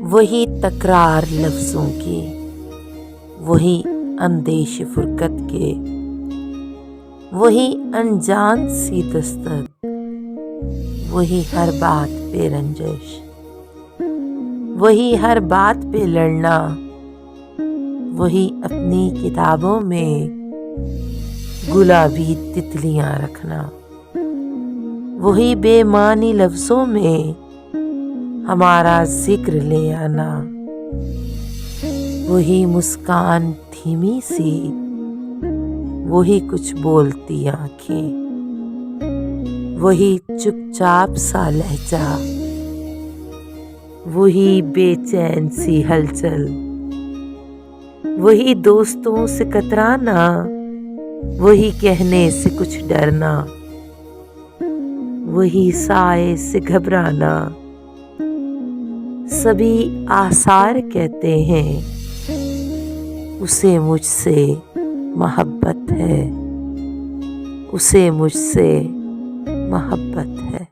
वही तकरार लफ्ज़ों की, वही अंदेश फुरकत के, वही अनजान सी दस्तक, वही हर बात पे रंजिश, वही हर बात पे लड़ना, वही अपनी किताबों में गुलाबी तितलियां रखना, वही बेमानी लफ्ज़ों में हमारा जिक्र ले आना, वही मुस्कान धीमी सी, वही कुछ बोलती आंखें, वही चुपचाप सा लहजा, वही बेचैन सी हलचल, वही दोस्तों से कतराना, वही कहने से कुछ डरना, वही साए से घबराना। सभी आसार कहते हैं उसे मुझसे मोहब्बत है, उसे मुझसे मोहब्बत है।